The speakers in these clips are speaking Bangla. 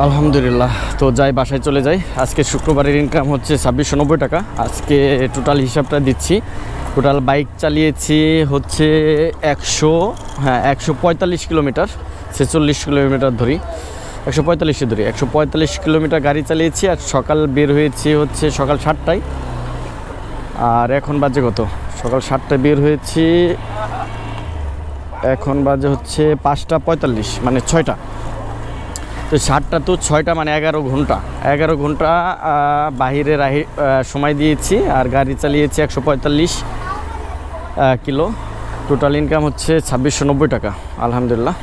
আলহামদুলিল্লাহ। তো যাই, বাসায় চলে যাই। আজকে শুক্রবারের ইনকাম হচ্ছে 2690 টাকা। আজকে টোটাল হিসাবটা দিচ্ছি। টোটাল বাইক চালিয়েছি হচ্ছে 145 কিলোমিটার, 46 কিলোমিটার ধরি, 145 ধরি, 145 কিলোমিটার গাড়ি চালিয়েছি। আর সকাল বের হয়েছি হচ্ছে সকাল 7টায়। আর এখন বাজে কত? সকাল 7টায় বের হয়েছি, এখন বাজে হচ্ছে 5টা 45, মানে 6টা। তো 7টা তো 6টা মানে 11 ঘন্টা বাহিরে সময় দিয়েছি। আর গাড়ি চালিয়েছি 145 কিলো। টোটাল ইনকাম হচ্ছে 2690 টাকা। আলহামদুলিল্লাহ।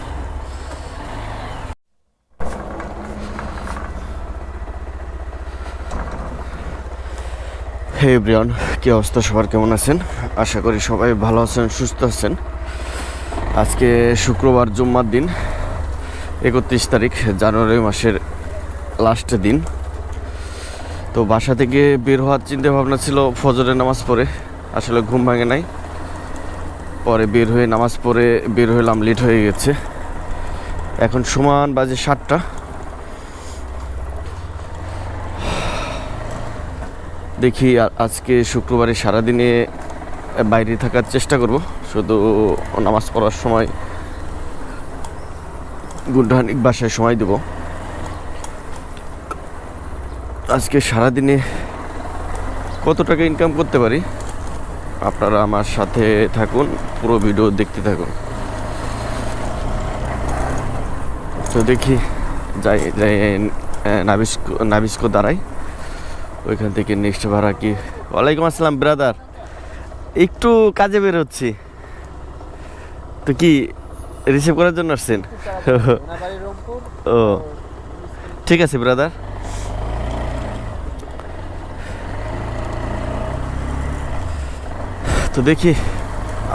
হে এভরিওয়ান, কী অবস্থা সবার, কেমন আছেন? আশা করি সবাই ভালো আছেন, সুস্থ আছেন। আজকে শুক্রবার, জুম্মার দিন, 31 তারিখ জানুয়ারি মাসের লাস্টের দিন। তো বাসা থেকে বের হওয়ার চিন্তা ভাবনা ছিল ফজরের নামাজ পড়ে, আসলে ঘুম ভাঙে নাই। পরে বের হয়ে নামাজ পড়ে বের হলাম, লেট হয়ে গেছে। এখন সমান বাজে 7টা। দেখি আজকে শুক্রবারে সারাদিনে বাইরে থাকার চেষ্টা করব। শুধু নামাজ পড়ার সময় ঘণ্টাখানিক বাসায় সময় দেব। আজকে সারাদিনে কত টাকা ইনকাম করতে পারি, আপনারা আমার সাথে থাকুন, পুরো ভিডিও দেখতে থাকুন। তো দেখি যাই নাবিস্কো দাঁড়াই, ওইখান থেকে নেক্সট ভাড়া কি। ওয়ালাইকুম আসসালাম ব্রাদার, একটু কাজে বের হচ্ছি। তো কি রিসিভ করার জন্য আসছেন? ও ঠিক আছে ব্রাদার। তো দেখি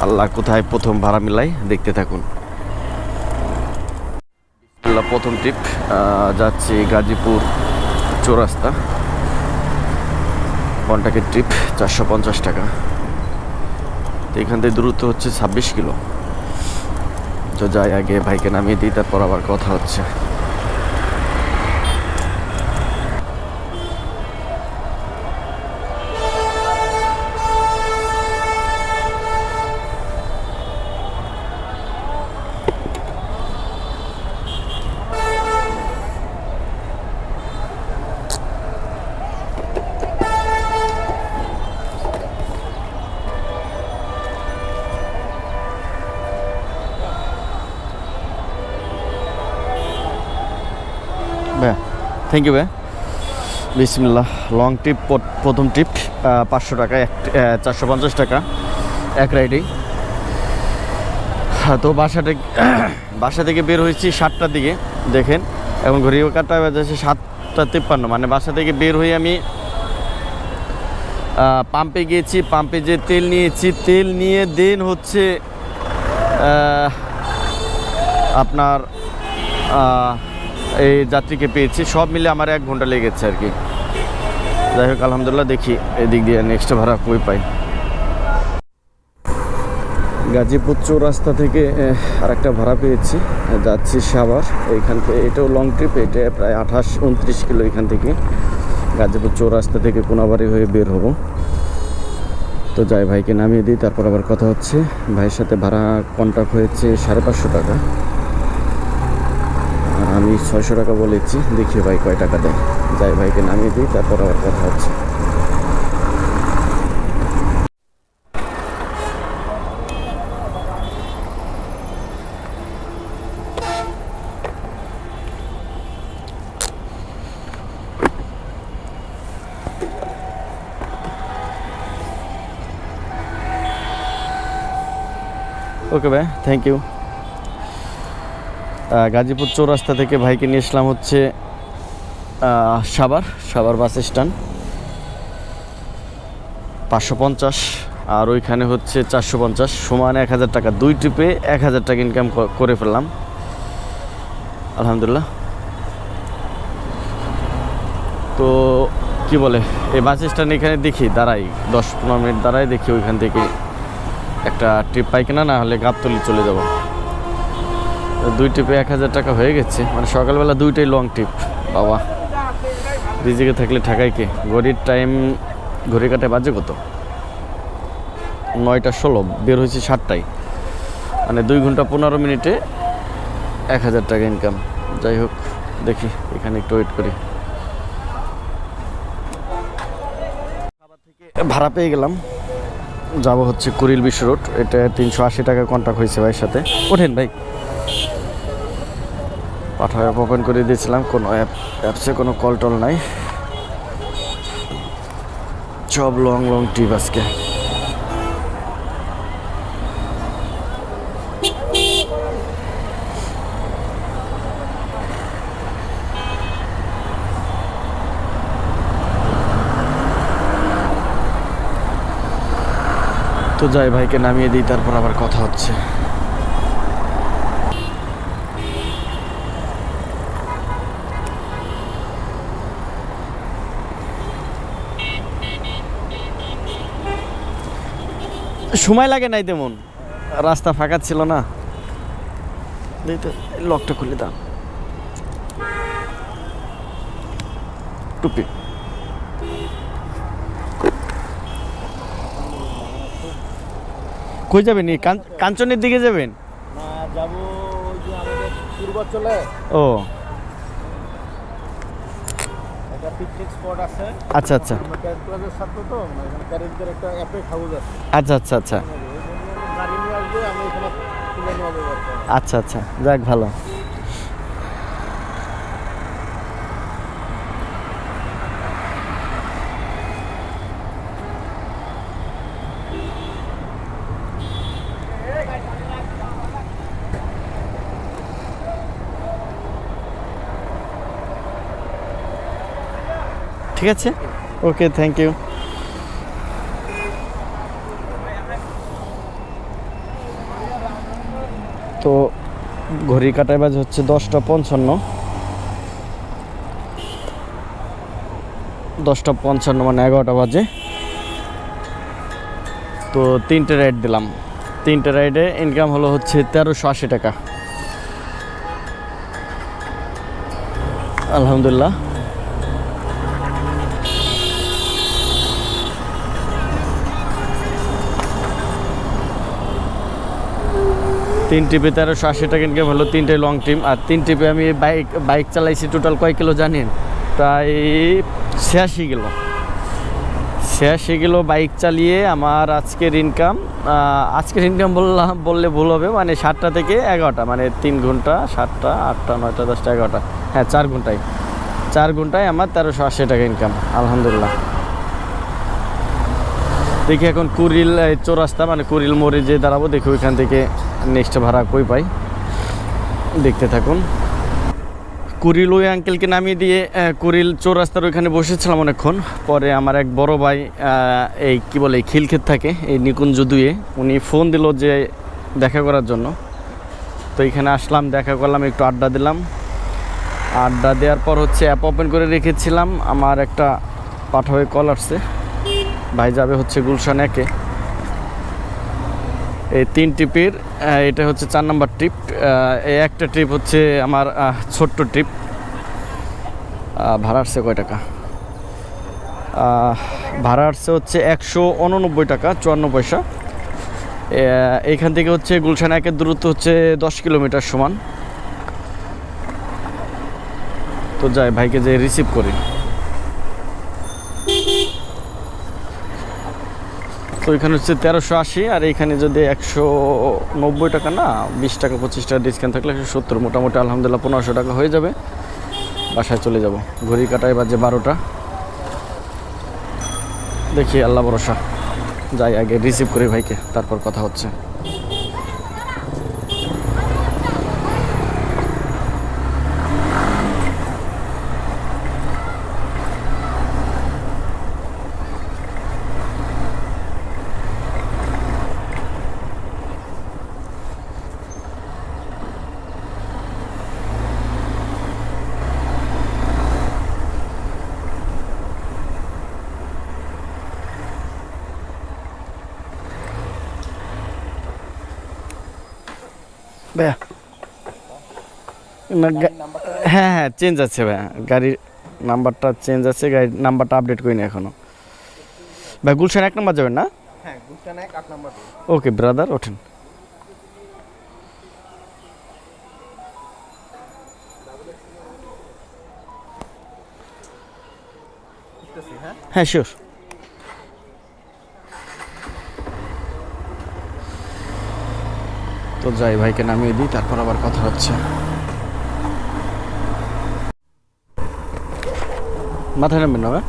আল্লাহ কোথায় প্রথম ভাড়া মিলাই, দেখতে থাকুন। প্রথম ট্রিপ যাচ্ছি গাজীপুর চৌরাস্তা, কন্টাক্টের ট্রিপ, 450 টাকা। তো এখান থেকে দূরত্ব হচ্ছে 26 কিলো। তো যাই, আগে ভাইকে নামিয়ে দিই, তারপর আবার কথা হচ্ছে। ভাইয়া থ্যাংক ইউ ভাইয়া। বিসমিল্লাহ। লং ট্রিপ, প্রথম ট্রিপ, 500 টাকা, 450 টাকা এক রাইডেই। তো বাসা থেকে বের হয়েছি 7টার দিকে। দেখেন এখন ঘড়ি কাটা বাজে 7টা 53, মানে বাসা থেকে বের হয়ে আমি পাম্পে গিয়েছি। পাম্পে যে তেল নিয়েছি, তেল নিয়ে দেন হচ্ছে আপনার এই যাত্রীকে পেয়েছি। সব মিলে আমার 1 ঘন্টা লেগেছে আর কি। যাই হোক আলহামদুলিল্লাহ, দেখি এদিক দিয়ে নেক্সট ভাড়া কই পাই। গাজীপুর চৌরাস্তা থেকে আরেকটা ভাড়া পেয়েছি, যাচ্ছি সাভার। এইখান থেকে এটাও লং ট্রিপ, এটা প্রায় 28-29 কিলো। এখান থেকে গাজীপুর চৌরাস্তা থেকে কোনাবাড়ি হয়ে বের হব। তো যাই, ভাইকে নামিয়ে দিই, তারপর আবার কথা হচ্ছে। ভাইয়ের সাথে ভাড়া কন্ট্যাক্ট হয়েছে 550 টাকা, আর আমি 600 টাকা বলেছি। দেখি ভাই কয় টাকা দেয়। যাই, ভাইকে নামিয়ে দিই, তারপর আবার কথা হচ্ছে। ওকে ভাই, থ্যাংক ইউ। গাজীপুর চৌরাস্তা থেকে ভাইকে নিয়ে আসলাম হচ্ছে সাভার বাস স্ট্যান্ড, 550, আর ওইখানে হচ্ছে 450, সমান 1000 টাকা। 2 ট্রিপে 1000 টাকা ইনকাম করে ফেললাম আলহামদুলিল্লাহ। তো কি বলে, এই বাস স্ট্যান্ড এখানে দেখি দাঁড়াই, 10-15 মিনিট দাঁড়াই, দেখি ওইখান থেকে একটা ট্রিপ পাই কিনা, না হলে গাবতলী চলে যাব। 2 ট্রিপে 1000 টাকা হয়ে গেছে, মানে সকালবেলা 2টাই লং ট্রিপ। বাবা, রিজিকে থাকলে ঠাকাই কে। ঘড়ির টাইম, ঘড়ি কাটে বাজে কত, 9টা 16, বের হয়েছে 7টায়, মানে 2 ঘন্টা 15 মিনিটে 1000 টাকা ইনকাম। যাই হোক, দেখি এখানে একটু ওয়েট করি। ভাড়া পেয়ে গেলাম, যাব হচ্ছে কুড়িল বিশ্ব রোড। এটা 380 টাকা কন্ট্যাক্ট হয়েছে ভাইয়ের সাথে। ওঠেন ভাই। পাঠা অ্যাপ ওপেন করে দিয়েছিলাম, কোনো অ্যাপসে কোনো কল টল নাই, সব লং লং ট্রিপ আজকে। তো যাই, ভাইকে নামিয়ে দিই, তারপর আবার কথা হচ্ছে। সময় লাগে নাই তেমন, রাস্তা ফাঁকা ছিল না। লকটা খুলে দাও। টুপি কই যাবেন? কাঞ্চনের দিকে যাবেন? না, যাবো ওই যে আমাদের পূর্বাঞ্চলে ও একটা পিকনিক স্পট আছে। আচ্ছা আচ্ছা ক্যারেজ ক্লাবের ছাত্র তো, এখানে ক্যারেজদের একটা অ্যাপেক হাউস আছে। আচ্ছা আচ্ছা আচ্ছা গাড়ি নিয়ে আসবে, আমি এখানে তুলে নেওয়া যাবে। আচ্ছা আচ্ছা, যাক ভালো। ঠিক আছে, ওকে, থ্যাংক ইউ। তো ঘড়ি কাটায় বাজে হচ্ছে 10টা 55, 10টা 55 মানে 11টা বাজে। তো 3টে রাইড দিলাম, 3টে রাইডে ইনকাম হলো হচ্ছে 1380 টাকা। আলহামদুলিল্লাহ। তিন ট্রিপে 1380 টাকা ইনকাম হলো, 3টে লং ট্রিপ। আর 3 ট্রিপে আমি বাইক চালাইছি টোটাল কয় কিলো জানেন? প্রায় 86 কিলো। 86 কিলো বাইক চালিয়ে আমার আজকের ইনকাম, বললে ভুল হবে, মানে 7টা থেকে 11টা, মানে 3 ঘন্টা, 7টা 8টা 9টা 10টা 11টা, হ্যাঁ 4 ঘন্টায় আমার 1380 টাকা ইনকাম। আলহামদুলিল্লাহ। দেখি এখন কুড়িল চৌরাস্তা, মানে কুড়িল মোড়ে যে দাঁড়াবো, দেখি ওইখান থেকে নেক্সট ভাড়া কই পাই, দেখতে থাকুন। কুড়িল ওই আঙ্কেলকে নামিয়ে দিয়ে কুড়িল চৌরাস্তার ওইখানে বসেছিলাম অনেকক্ষণ। পরে আমার এক বড় ভাই, এই কি বলে খিলক্ষেত থাকে, এই নিকুঞ্জ দুয়ে, উনি ফোন দিল যে দেখা করার জন্য। তো এইখানে আসলাম, দেখা করলাম, একটু আড্ডা দিলাম। আড্ডা দেওয়ার পর হচ্ছে অ্যাপ ওপেন করে রেখেছিলাম। আমার একটা পাঠাবে কল আসছে, ভাই যাবে হচ্ছে গুলশান 1-এ। এই 3 ট্রিপের এটা হচ্ছে 4 নাম্বার ট্রিপ। এই একটা ট্রিপ হচ্ছে আমার ছোট্ট ট্রিপ। ভাড়া আসছে কয় টাকা? ভাড়া আসছে হচ্ছে 189 টাকা 54 পয়সা। এইখান থেকে হচ্ছে গুলশান 1-এর দূরত্ব হচ্ছে 10 কিলোমিটার সমান। তো যাই, ভাইকে যে রিসিভ করি। তো এখানে হচ্ছে 1380, আর এইখানে যদি 190 টাকা না 20 টাকা 25 টাকা ডিসকাউন্ট থাকলে 170, মোটামুটি আলহামদুলিল্লাহ 1500 টাকা হয়ে যাবে। বাসায় চলে যাব। ঘড়ি কাটায় বাজে 12টা। দেখি, আল্লাহ ভরসা। যাই, আগে রিসিভ করি ভাইকে, তারপর কথা হচ্ছে। ভাইয়া না, নাম্বারটা হ্যাঁ হ্যাঁ চেঞ্জ আছে ভাই, গাড়ির নাম্বারটা চেঞ্জ আছে, গাড়ির নাম্বারটা আপডেট করিনি এখনো। ভাই গুলশান 1 নম্বর যাবেন না? হ্যাঁ গুলশান 1 8 নাম্বার রোড। ওকে ব্রাদার, ওঠেন। বুঝতেছি হ্যাঁ। হ্যাঁ শিওর। তো যাই, ভাইকে নামিয়ে দিই, তারপর আবার কথা হচ্ছে। মাথায় নামবেন না ভাই?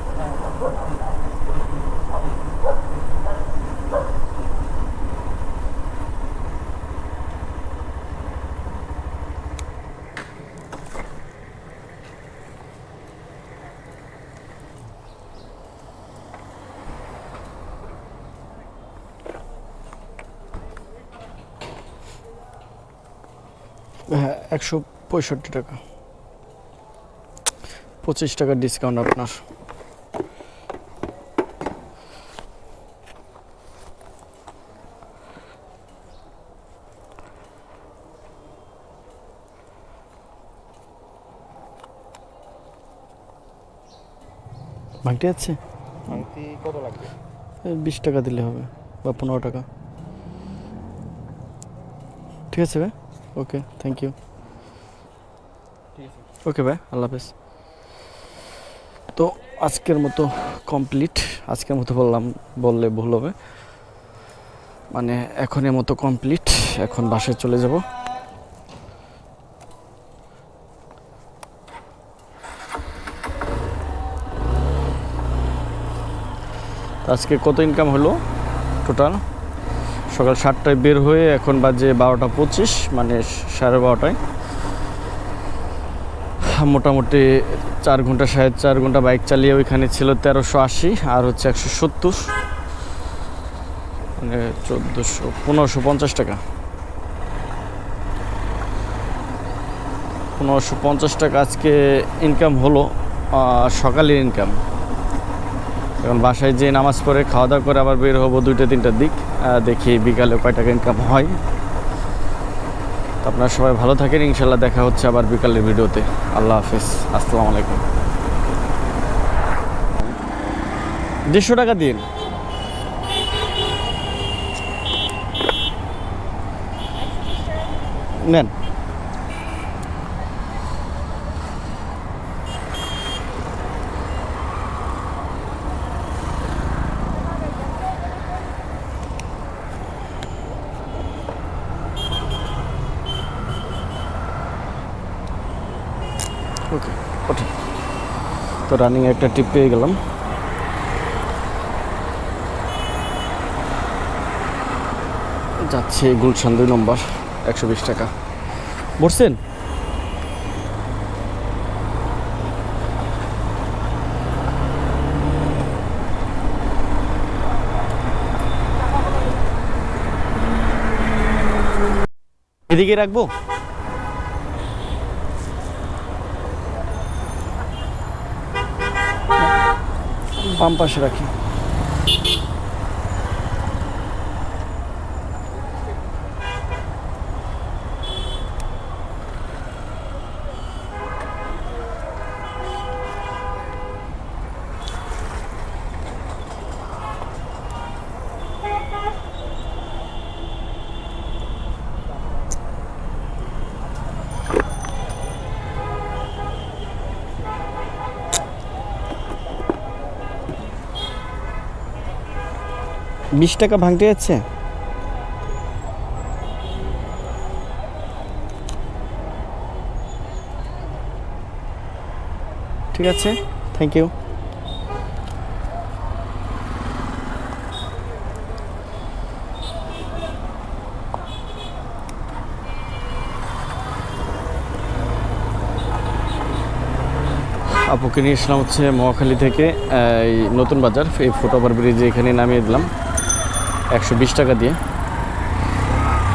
হ্যাঁ 165 টাকা, 25 টাকা ডিসকাউন্ট আপনার। ভাঙটি আছে? ভাঙতি কত লাগবে? 20 টাকা দিলে হবে, বা 15 টাকা। ঠিক আছে ভাই, ওকে থ্যাংক ইউ। ঠিক আছে। ওকে ভাই, আল্লাহ হাফেজ। তো আজকের মতো কমপ্লিট, আজকের মতো বললে ভুল হবে, মানে এখনের মতো কমপ্লিট। এখন বাসায় চলে যাব। আজকে কত ইনকাম হলো টোটাল? সকাল 7টায় বের হয়ে এখন বাজে 12টা 25, মানে 12:30। মোটামুটি 4 ঘন্টা 4.5 ঘন্টা বাইক চালিয়ে ওইখানে ছিল 1380, আর হচ্ছে 170, মানে 1550 টাকা। 1550 টাকা আজকে ইনকাম হলো, সকালের ইনকাম। এখন বাসায় যেয়ে নামাজ পড়ে খাওয়া দাওয়া করে আবার বের হবো 2টা 3টার দিক, দেখি বিকালে কয় টাকা ইনকাম হয়। তো আপনারা সবাই ভালো থাকেন, ইনশাল্লাহ দেখা হচ্ছে আবার বিকালের ভিডিওতে। আল্লাহ হাফেজ, আসসালামু আলাইকুম। 150 টাকা দিন। নেন। ওকে ওঠে। তো রানিং একটা টিপ পেয়ে গেলাম। যাচ্ছে গুলশান 2 নম্বর, 120 টাকা। বসছেন? এদিকে রাখবো? বাম পাশে রাখি। বিশ টাকা ভাঙতে যাচ্ছে। ঠিক আছে, থ্যাংক ইউ। আপুকে নিয়ে এসলাম হচ্ছে মহাখালী থেকে এই নতুন বাজার, এই ফুটওভার ব্রিজে এখানে নামিয়ে দিলাম 120 টাকা দিয়ে।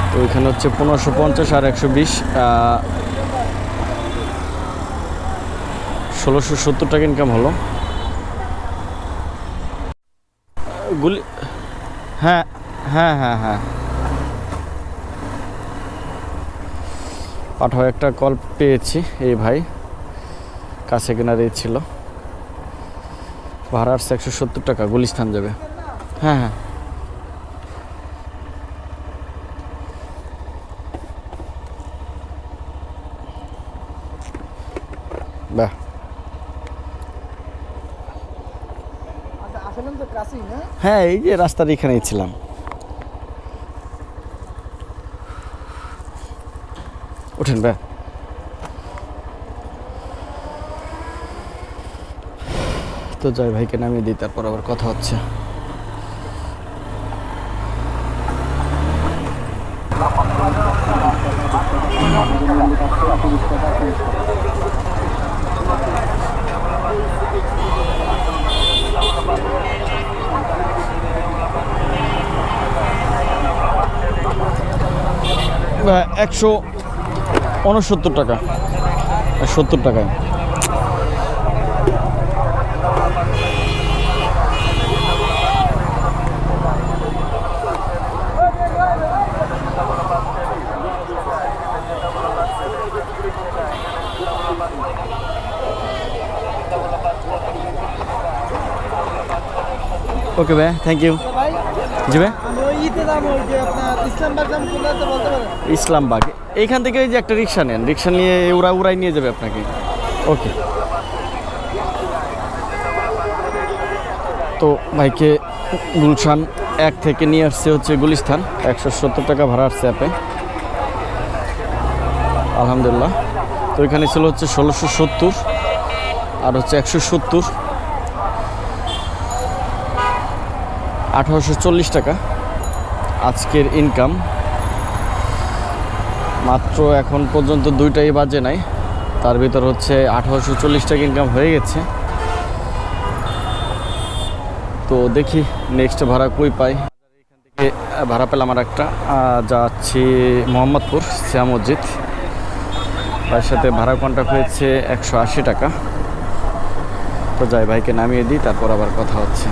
তো ওইখানে হচ্ছে 1550 আর 120, 1670 টাকা ইনকাম হলো। গুলি, হ্যাঁ হ্যাঁ হ্যাঁ হ্যাঁ, পাঠাও একটা কল পেয়েছি, এই ভাই কাছে কেনারে ছিল, ভাড়া আসছে 170 টাকা, গুলিস্তান যাবে। হ্যাঁ হ্যাঁ, বাহ, আচ্ছা আসলেন তো কাছেই না? হ্যাঁ এই যে রাস্তার এখানেই ছিলাম। ওঠেন ভাই। তো যাই ভাইকে নামিয়ে দিই, তারপর আবার কথা হচ্ছে। ভাই 169 টাকা, 70 টাকায়। ওকে ভাই, থ্যাংক ইউ। ভাই জি ভাই, আমি ওই ইতে যাবো, ওই যে আপনার ইসলামবাগ যাবো, কোথায় বলতে পারেন? ইসলামবাগ এইখান থেকে ওই যে একটা রিক্সা নেন, রিক্সা নিয়ে উড়াই নিয়ে যাবে আপনাকে। ওকে। তো ভাইকে গুলশান 1 থেকে নিয়ে আসছে হচ্ছে গুলিস্তান, 170 টাকা ভাড়া আসছে অ্যাপে, আলহামদুলিল্লাহ। তো এখানে ছিল হচ্ছে 1670 আর হচ্ছে 170, 1840 টাকা আজকের ইনকাম। মাত্র এখন পর্যন্ত 2টাই বাজে নাই, তার ভিতর হচ্ছে 1840 টাকা ইনকাম হয়ে গেছে। তো দেখি নেক্সট ভাড়া কই পাই। এখান থেকে ভাড়া পেলাম আর একটা, যাচ্ছি মোহাম্মদপুর শ্যাম মসজিদ, তার সাথে ভাড়া কন্ট্রাক্ট হয়েছে 180 টাকা। তো যাই ভাইকে নামিয়ে দিই, তারপর আবার কথা হচ্ছে।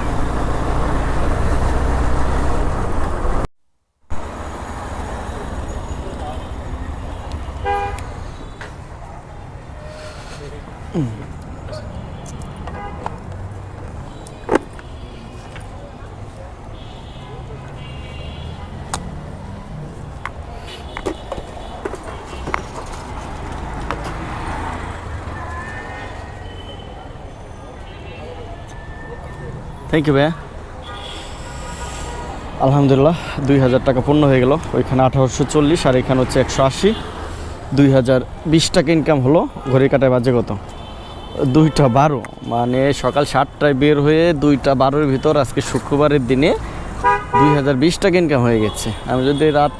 থ্যাংক ইউ ভাইয়া। আলহামদুলিল্লাহ 2000 টাকা পূর্ণ হয়ে গেল। ওইখানে 1840 আর এখানে হচ্ছে 180, 2020 টাকা ইনকাম হলো। ঘড়ির কাটায় বাজে কত? 2টা 12, মানে সকাল 7টায় বের হয়ে 2টা 12-এর ভিতর আজকে শুক্রবারের দিনে 2020 টাকা ইনকাম হয়ে গেছে। আমি যদি রাত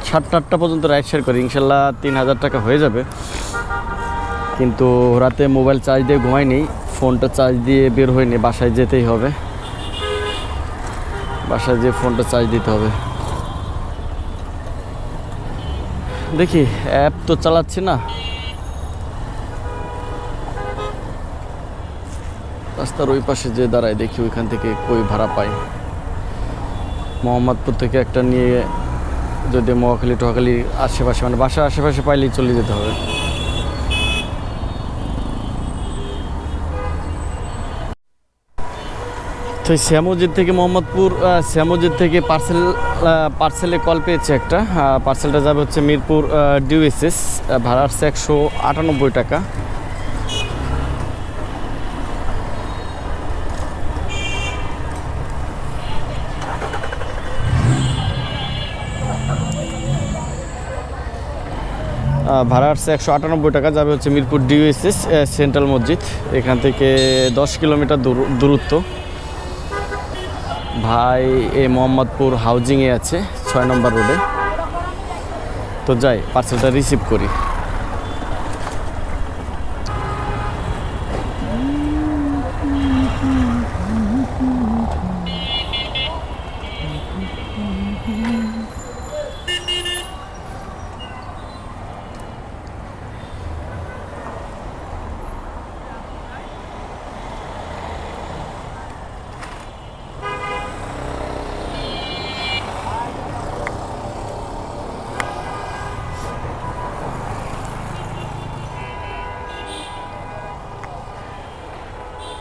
7টা-8টা পর্যন্ত রাইড শেয়ার করি, ইনশাল্লাহ 3000 টাকা হয়ে যাবে। কিন্তু রাতে মোবাইল চার্জ দিয়ে ঘুমাইনি, ফোনটা চার্জ দিয়ে বের হয়নি, বাসায় যেতেই হবে, বাসায় যেয়ে ফোনটা চার্জ দিতে হবে। দেখি, অ্যাপ তো চালাচ্ছি না, রাস্তার ওই পাশে যে দাঁড়ায় দেখি ওইখান থেকে কই ভাড়া পাই। মোহাম্মদপুর থেকে একটা নিয়ে যদি মহাখালী টোহাখালী আশেপাশে, মানে বাসার আশেপাশে পাইলেই চলে যেতে হবে। তো শ্যাম মসজিদ থেকে মোহাম্মদপুর, শ্যাম মসজিদ থেকে পার্সেলে কল পেয়েছে একটা, পার্সেলটা যাবে হচ্ছে মিরপুর ডিউএসএস, ভাড়া আসছে 198 টাকা। ভাড়া আসছে 198 টাকা, যাবে হচ্ছে মিরপুর ডিউএসএস সেন্ট্রাল মসজিদ, এখান থেকে 10 কিলোমিটার দূরত্ব। ভাই এই মোহাম্মদপুর হাউজিংয়ে আছে, 6 নম্বর রোডে। তো যাই পার্সেলটা রিসিভ করি।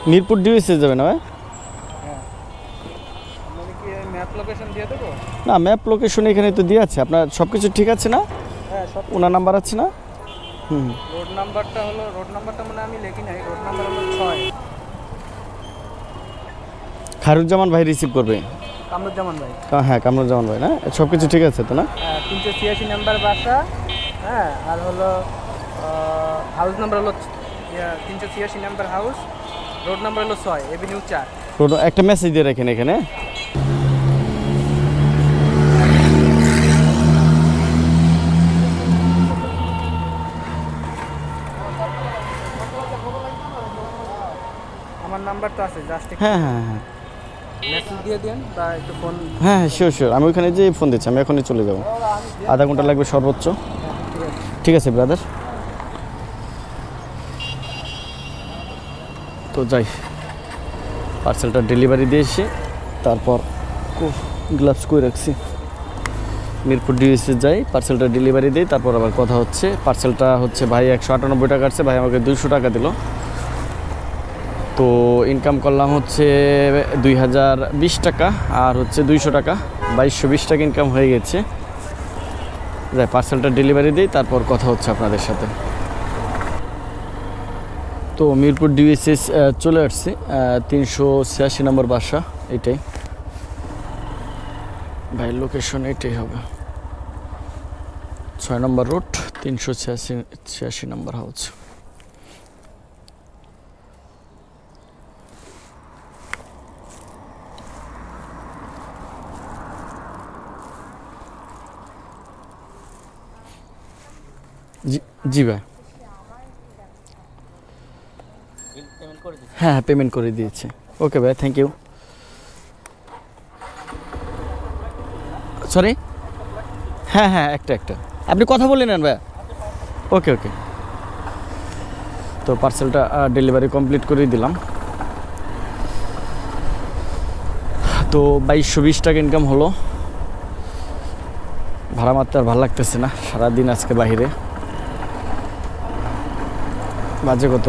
মিরপুর ডিউএসএ যাবে না ভাই? হ্যাঁ, আপনাকে কি ম্যাপ লোকেশন দিয়ে দেবো? না, ম্যাপ লোকেশন এখানে তো দিয়ে আছে। আপনার সব কিছু ঠিক আছে না? হ্যাঁ, সব ওনার নাম্বার আছে না? হুম। রোড নাম্বারটা মানে আমি লিখি নাই। রোড নাম্বার হলো 6। খায়রুজ্জামান ভাই রিসিভ করবে। কামরুজ্জামান ভাই। হ্যাঁ, কামরুজ্জামান ভাই না? সব কিছু ঠিক আছে তো না? হ্যাঁ, 386 নাম্বার বাসা। হ্যাঁ, আর হলো হাউস নাম্বার হলো 386 নাম্বার হাউস। রোড নাম্বার হলো 6, এভিনিউ 4। একটা মেসেজ দিয়ে রাখেন এখানে। আমার নাম্বার তো আছে, জাস্ট হ্যাঁ হ্যাঁ হ্যাঁ মেসেজ দিয়ে দেন বা একটু ফোন। হ্যাঁ শিওর শিওর, আমি ওখানে যেয়ে ফোন দিচ্ছি। আমি এখনই চলে যাব, আধা ঘন্টা লাগবে সর্বোচ্চ। ঠিক আছে ব্রাদার। তো যাই, পার্সেলটা ডেলিভারি দিয়ে এসে তারপর গ্লাভস করে রাখছি। মিরপুর ডিএসএ যাই, পার্সেলটা ডেলিভারি দিই, তারপর আবার কথা হচ্ছে। পার্সেলটা হচ্ছে ভাই 198 টাকা আছে, ভাই আমাকে 200 টাকা দিল। তো ইনকাম করলাম হচ্ছে 2020 টাকা, আর হচ্ছে 200 টাকা, 2220 টাকা ইনকাম হয়ে গেছে। যাই, পার্সেলটা ডেলিভারি দিই, তারপর কথা হচ্ছে আপনাদের সাথে। তো মিরপুর ডিএসএস চলে আসছি, 386 নম্বর বাসা এটাই। ভাই লোকেশন এটাই হবে, 6 নম্বর রোড, 386 নম্বর হাউস। জি জি ভাই, হ্যাঁ পেমেন্ট করে দিয়েছি। ওকে ভাই, থ্যাংক ইউ। সরি, হ্যাঁ হ্যাঁ একটা আপনি কথা বলে নেন ভাই। ওকে ওকে। তো পার্সেলটা ডেলিভারি কমপ্লিট করে দিলাম। তো 2220 টাকা ইনকাম হলো। ভাড়া মারতে আর ভালো লাগতেছে না, সারাদিন আজকে বাহিরে। বাজে কত?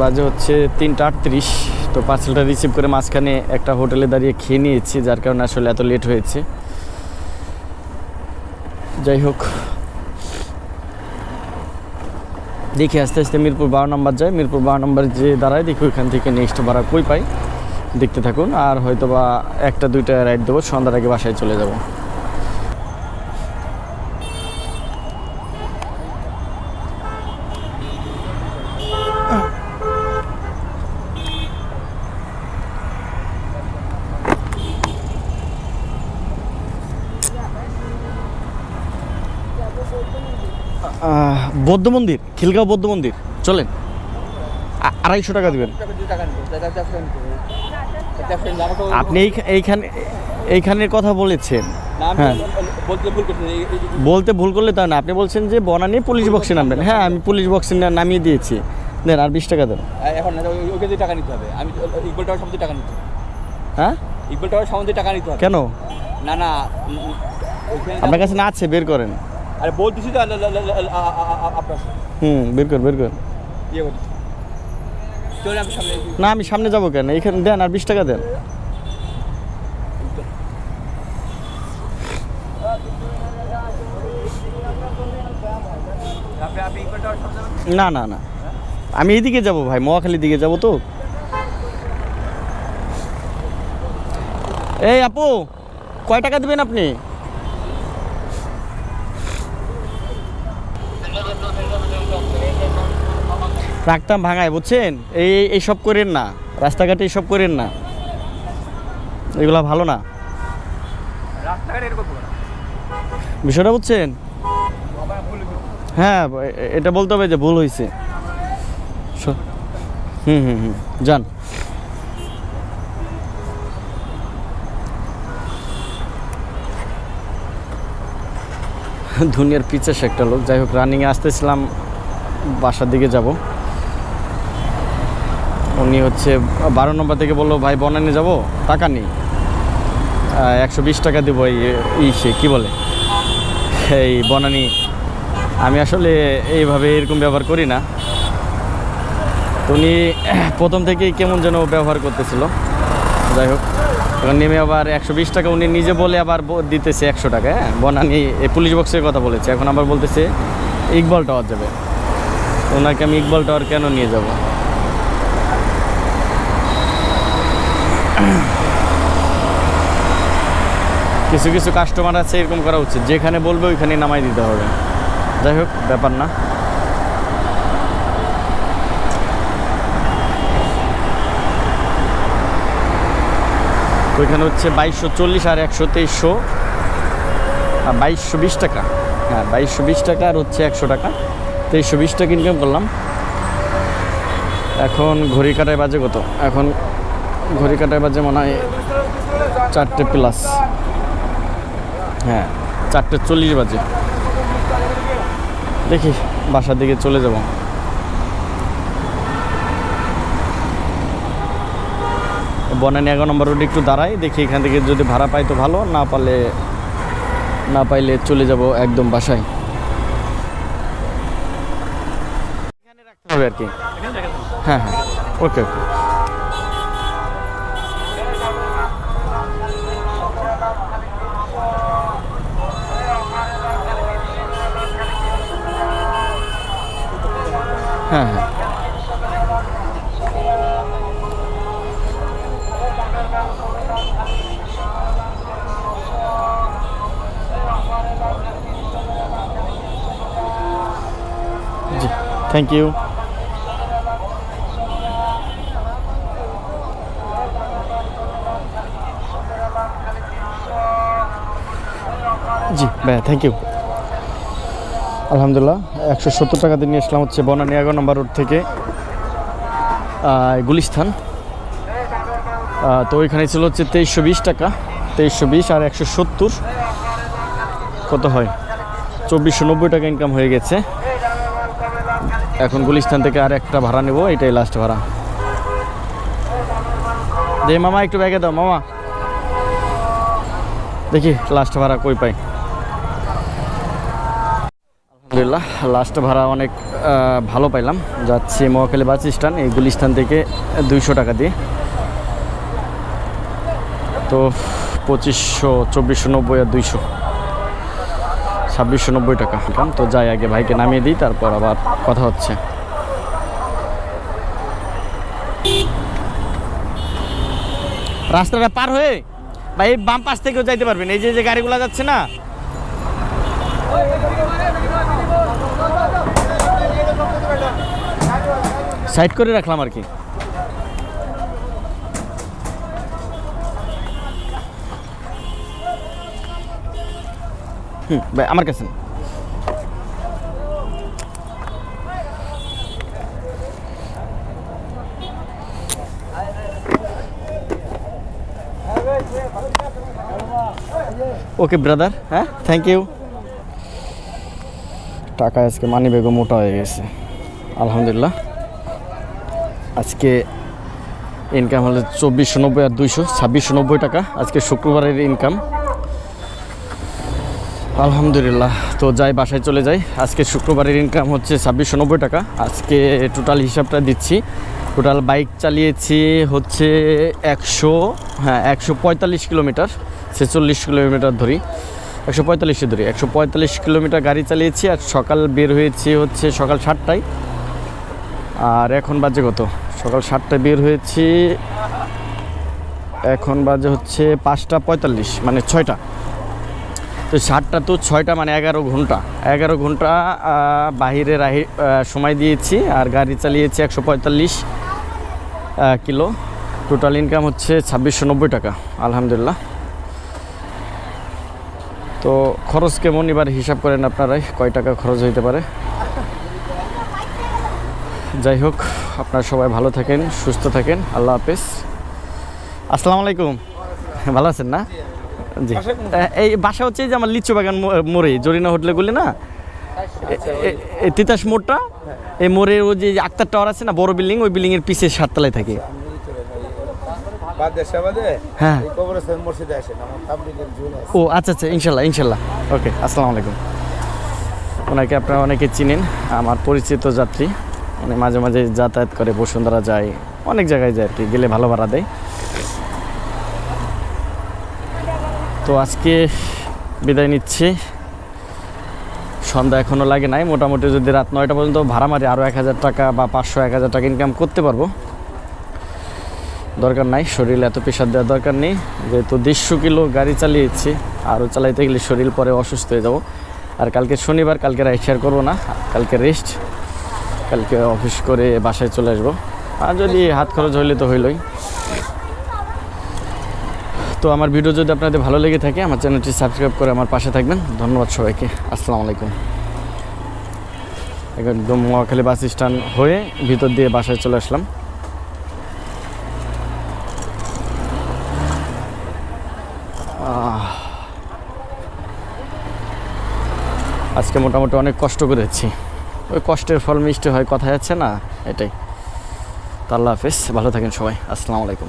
বাজে হচ্ছে 3টা 38। তো পার্সেলটা রিসিভ করে মাঝখানে একটা হোটেলে দাঁড়িয়ে খেয়ে নিয়েছি, যার কারণে আসলে এত লেট হয়েছে। যাই হোক, দেখি আস্তে আস্তে মিরপুর 12 নম্বর যায়। মিরপুর 12 নম্বর যে দাঁড়ায়, দেখি ওইখান থেকে নেক্সট ভাড়া কই পাই, দেখতে থাকুন। আর হয়তো বা 1টা 2টা রাইড দেবো, সন্ধ্যার আগে বাসায় চলে যাব। বৌদ্ধ মন্দির, খিলগাঁও বৌদ্ধ মন্দির, চলেন। 250 টাকা দিবেন। আপনি এইখানের কথা বলেছেন। হ্যাঁ, বলতে ভুল করলে তা না, আপনি বলছেন যে বনানী পুলিশ বক্সে নামবেন। হ্যাঁ, আমি পুলিশ বক্সে নামিয়ে দিয়েছি। দেন আর 20 টাকা দেন। এখন ওকে দিয়ে টাকা নিতে হবে। আমি ইকবাল টাওয়ার সম্বন্ধে টাকা নিতে হবে। হ্যাঁ, ইকবাল টাওয়ার সম্বন্ধে টাকা নিতে হবে। কেন? না না, আপনার কাছে না আছে, বের করেন। আরে বলতেছি তো আপনার বের কর। ইয়ে করতে চলে আমি সামনে। না, আমি সামনে যাবো কেন? এইখানে দেন আর 20 টাকা দেন। আপনি ইকবাল টাওয়ার সম্বন্ধে না, আমি এইদিকে যাব ভাই, মহাখালীর দিকে যাব। তো এই আপু, কয় টাকা দিবেন আপনি? রাখতাম ভাঙায়, বুঝছেন? এইসব করেন না, রাস্তাঘাটে এইসব করেন না, এগুলা ভালো না। রাস্তাঘাটে এরকম বিষয়টা বুঝছেন? হ্যাঁ, এটা বলতে হবে যে ভুল হয়েছে। যান। দুনিয়ার পিছে একটা লোক। যাই হোক, রানিংয়ে আসতেছিলাম, বাসার দিকে যাব। উনি হচ্ছে 12 নম্বর থেকে বললো, ভাই বনানী যাব, টাকা নেই, 120 টাকা দেবো। সে কী বলে, এই বনানী। আমি আসলে এইভাবে এরকম ব্যবহার করি না। তো উনি প্রথম থেকেই কেমন যেন ব্যবহার করতেছিল। যাই হোক, এখন নেমে আবার 120 টাকা উনি নিজে বলে আবার দিতেছে 100 টাকা। হ্যাঁ, বনানী এই পুলিশ বক্সের কথা বলেছে, এখন আবার বলতেছে ইকবাল টাওয়ার যাবে। ওনাকে আমি ইকবাল টাওয়ার কেন নিয়ে যাব? কিছু কিছু কাস্টমার আছে এরকম করা উচিত, যেখানে বলবে ওইখানে নামাই দিতে হবে। যাই হোক, ব্যাপার না। ওইখানে হচ্ছে 2240 আর 12300, 2220 টাকা। হ্যাঁ, 2220 টাকা আর হচ্ছে 100 টাকা, 2320 টাকা ইনকাম করলাম। এখন ঘড়ি কাটায় বাজে কত? এখন ঘড়ি কাটায় বাজে মনে হয় 4টে প্লাস। হ্যাঁ, 4:40 বাজে। দেখি বাসার দিকে চলে যাব। বনানী 11 নম্বর রোডে একটু দাঁড়াই, দেখি এখান থেকে যদি ভাড়া পাই তো ভালো, না পাইলে চলে যাব একদম বাসায়। এখানে রাখতে হবে আর কি। হ্যাঁ হ্যাঁ, ওকে ওকে। হ্যাঁ হ্যাঁ, জি, থ্যাংক ইউ। জি ভাইয়া, থ্যাংক ইউ। আলহামদুলিল্লাহ, 170 টাকা দিয়ে নিয়ে আসলাম হচ্ছে বনানী 11 নম্বর রোড থেকে গুলিস্তান। তো ওইখানে ছিল হচ্ছে 2320 টাকা, 2320 আর 170 কত হয়? 2490 টাকা ইনকাম হয়ে গেছে। এখন গুলিস্তান থেকে আর একটা ভাড়া নেব, এটাই লাস্ট ভাড়া। দে মামা, একটু ব্যাগে দাও মামা, দেখি লাস্ট ভাড়া কই পাই। আলহামদুলিল্লাহ, লাস্ট ভাড়া অনেক ভালো পাইলাম। যাচ্ছি মহাখালী বাস স্ট্যান্ড, এই গুলিস্তান থেকে 200 টাকা দিয়ে। তো 2500, 2490 আর 200, 2690 টাকা। তো যাই, আগে ভাইকে নামিয়ে দিই, তারপর আবার কথা হচ্ছে। রাস্তাটা পার হয়ে ভাই বাম পাশ থেকেও যাইতে পারবেন, এই যে গাড়িগুলো যাচ্ছে না, সাইড করে রাখলাম আর কি। ভাই আমার কাছে না। ওকে ব্রাদার, হ্যাঁ থ্যাংক ইউ। টাকা আজকে মানি ব্যাগও মোটা হয়ে গেছে আলহামদুলিল্লাহ। আজকে ইনকাম হলো 2490 আর 200, 2690 টাকা আজকে শুক্রবারের ইনকাম আলহামদুলিল্লাহ। তো যাই, বাসায় চলে যাই। আজকে শুক্রবারের ইনকাম হচ্ছে 2690 টাকা। আজকে টোটাল হিসাবটা দিচ্ছি। টোটাল বাইক চালিয়েছি হচ্ছে 145 কিলোমিটার, 46 কিলোমিটার ধরি, 145 ধরি, 145 কিলোমিটার গাড়ি চালিয়েছি। আর সকাল বের হয়েছি হচ্ছে সকাল 7টায়, আর এখন বাজে কত? সকাল 7টায় বের হয়েছি, এখন বাজে হচ্ছে 5:45, মানে 6টা। তো 7টা তো 6টা মানে 11 ঘন্টা, 11 ঘন্টা বাহিরে সময় দিয়েছি। আর গাড়ি চালিয়েছি 145 কিলো। টোটাল ইনকাম হচ্ছে 2690 টাকা আলহামদুলিল্লাহ। তো খরচ কেমন এবার হিসাব করেন আপনারাই, কয় টাকা খরচ হইতে পারে। যাই হোক, আপনারা সবাই ভালো থাকেন, সুস্থ থাকেন, আল্লাহ হাফেজ। আসসালামু আলাইকুম, ভালো আছেন না? জি, এই বাসা হচ্ছে যে আমার লিচু বাগান মোড়ে, জরিনা হোটেলে গুলি না, এই তিতাস মোড়টা, এই মোড়ের ওই যে আক্তার টাওয়ার আছে না, বড় বিল্ডিং, ওই বিল্ডিংয়ের পিছে 7 তলায় থাকে। হ্যাঁ, ও আচ্ছা আচ্ছা, ইনশাল্লাহ ইনশাল্লাহ, ওকে। আসসালামু আলাইকুম। ওনাকে আপনারা অনেকে চিনেন, আমার পরিচিত যাত্রী মানে মাঝে মাঝে যাতায়াত করে, বসুন্ধরা যায়, অনেক জায়গায় যায় আর কি, গেলে ভালো ভাড়া দেয়। তো আজকে বিদায় নিচ্ছি। সন্ধ্যা এখনও লাগে নাই, মোটামুটি যদি রাত 9টা পর্যন্ত ভাড়া মারি আরও 1000 টাকা বা 500-1000 টাকা ইনকাম করতে পারবো। দরকার নাই, শরীরে এত প্রেশার দেওয়ার দরকার নেই, যেহেতু 150 কিলো গাড়ি চালিয়েছি, আরও চালাইতে গেলে শরীর পরে অসুস্থ হয়ে যাব। আর কালকে শনিবার, কালকে রাইড শেয়ার করবো না, কালকে রেস্ট, কালকে অফিস করে বাসায় চলে আসবো। আর যদি হাত খরচ হইলে তো হইলই। তো আমার ভিডিও যদি আপনাদের ভালো লেগে থাকে, আমার চ্যানেলটি সাবস্ক্রাইব করে আমার পাশে থাকবেন। ধন্যবাদ সবাইকে। আসসালামু আলাইকুম। একদম মহাখালী বাস স্ট্যান্ড হয়ে ভিতর দিয়ে বাসায় চলে আসলাম। আজকে মোটামুটি অনেক কষ্ট করেছি, ওই কষ্টের ফল মিষ্টি হয়, কথা যাচ্ছে না, এটাই। তো আল্লাহ হাফেজ, ভালো থাকেন সবাই। আসসালামু আলাইকুম।